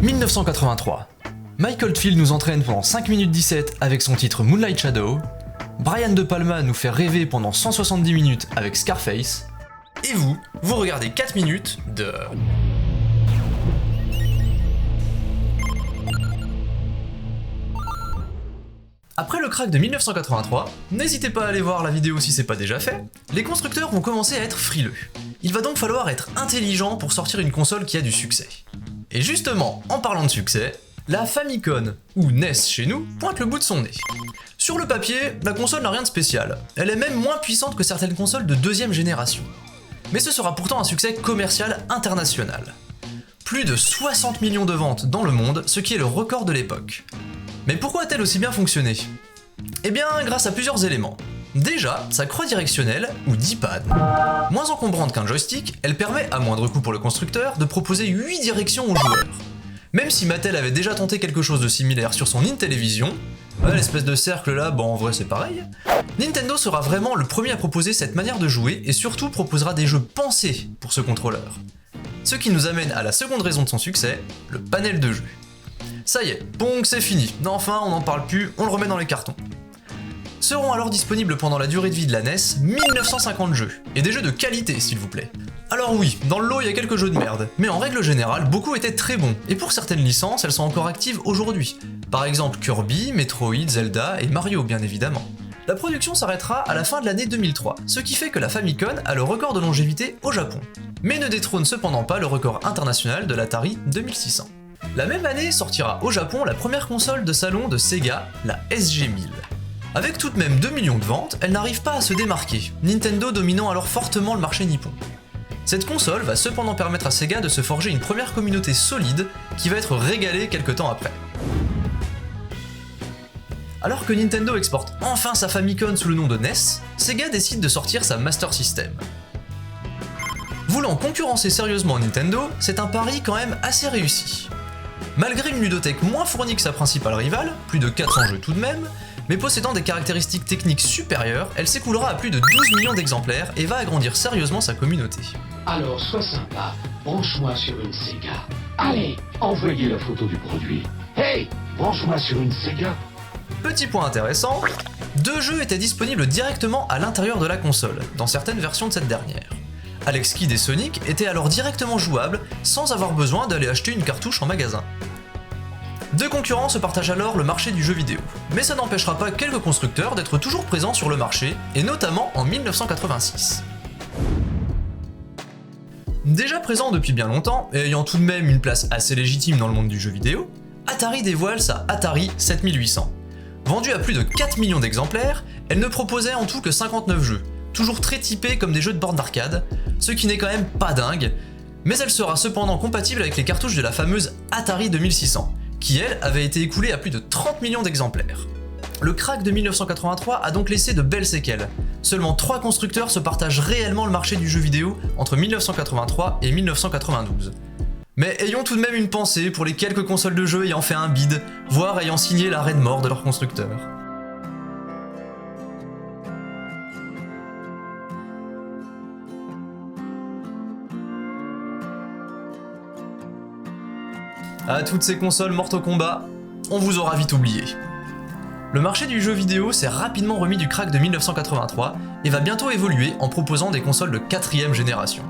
1983. Mike Oldfield nous entraîne pendant 5 minutes 17 avec son titre Moonlight Shadow. Brian De Palma nous fait rêver pendant 170 minutes avec Scarface. Et vous regardez 4 minutes de... Après le crack de 1983, n'hésitez pas à aller voir la vidéo si c'est pas déjà fait, les constructeurs vont commencer à être frileux. Il va donc falloir être intelligent pour sortir une console qui a du succès. Et justement, en parlant de succès, la Famicom, ou NES chez nous, pointe le bout de son nez. Sur le papier, la console n'a rien de spécial, elle est même moins puissante que certaines consoles de deuxième génération. Mais ce sera pourtant un succès commercial international. Plus de 60 millions de ventes dans le monde, ce qui est le record de l'époque. Mais pourquoi a-t-elle aussi bien fonctionné? Eh bien, grâce à plusieurs éléments. Déjà, sa croix directionnelle, ou D-pad. Moins encombrante qu'un joystick, elle permet, à moindre coût pour le constructeur, de proposer 8 directions aux joueurs. Même si Mattel avait déjà tenté quelque chose de similaire sur son Intellivision, l'espèce de cercle là, bon en vrai c'est pareil, Nintendo sera vraiment le premier à proposer cette manière de jouer et surtout proposera des jeux pensés pour ce contrôleur. Ce qui nous amène à la seconde raison de son succès, le panel de jeux. Ça y est, Pong c'est fini, enfin on n'en parle plus, on le remet dans les cartons. Seront alors disponibles pendant la durée de vie de la NES 1950 jeux, et des jeux de qualité s'il vous plaît. Alors oui, dans le lot il y a quelques jeux de merde, mais en règle générale beaucoup étaient très bons, et pour certaines licences elles sont encore actives aujourd'hui. Par exemple Kirby, Metroid, Zelda et Mario bien évidemment. La production s'arrêtera à la fin de l'année 2003, ce qui fait que la Famicom a le record de longévité au Japon, mais ne détrône cependant pas le record international de l'Atari 2600. La même année sortira au Japon la première console de salon de Sega, la SG-1000. Avec tout de même 2 millions de ventes, elle n'arrive pas à se démarquer, Nintendo dominant alors fortement le marché nippon. Cette console va cependant permettre à Sega de se forger une première communauté solide qui va être régalée quelques temps après. Alors que Nintendo exporte enfin sa Famicom sous le nom de NES, Sega décide de sortir sa Master System. Voulant concurrencer sérieusement Nintendo, c'est un pari quand même assez réussi. Malgré une ludothèque moins fournie que sa principale rivale, plus de 400 jeux tout de même, mais possédant des caractéristiques techniques supérieures, elle s'écoulera à plus de 12 millions d'exemplaires et va agrandir sérieusement sa communauté. Alors sois sympa, branche-moi sur une Sega. Allez, envoyez la photo du produit. Hey, branche-moi sur une Sega. Petit point intéressant, 2 jeux étaient disponibles directement à l'intérieur de la console, dans certaines versions de cette dernière. Alex Kidd et Sonic étaient alors directement jouables sans avoir besoin d'aller acheter une cartouche en magasin. 2 concurrents se partagent alors le marché du jeu vidéo, mais ça n'empêchera pas quelques constructeurs d'être toujours présents sur le marché, et notamment en 1986. Déjà présent depuis bien longtemps, et ayant tout de même une place assez légitime dans le monde du jeu vidéo, Atari dévoile sa Atari 7800. Vendue à plus de 4 millions d'exemplaires, elle ne proposait en tout que 59 jeux, toujours très typés comme des jeux de borne d'arcade, ce qui n'est quand même pas dingue, mais elle sera cependant compatible avec les cartouches de la fameuse Atari 2600, qui elle avait été écoulée à plus de 30 millions d'exemplaires. Le crack de 1983 a donc laissé de belles séquelles. Seulement 3 constructeurs se partagent réellement le marché du jeu vidéo entre 1983 et 1992. Mais ayons tout de même une pensée pour les quelques consoles de jeux ayant fait un bid, voire ayant signé l'arrêt de mort de leur constructeur. À toutes ces consoles mortes au combat, on vous aura vite oublié. Le marché du jeu vidéo s'est rapidement remis du crack de 1983 et va bientôt évoluer en proposant des consoles de 4ème génération.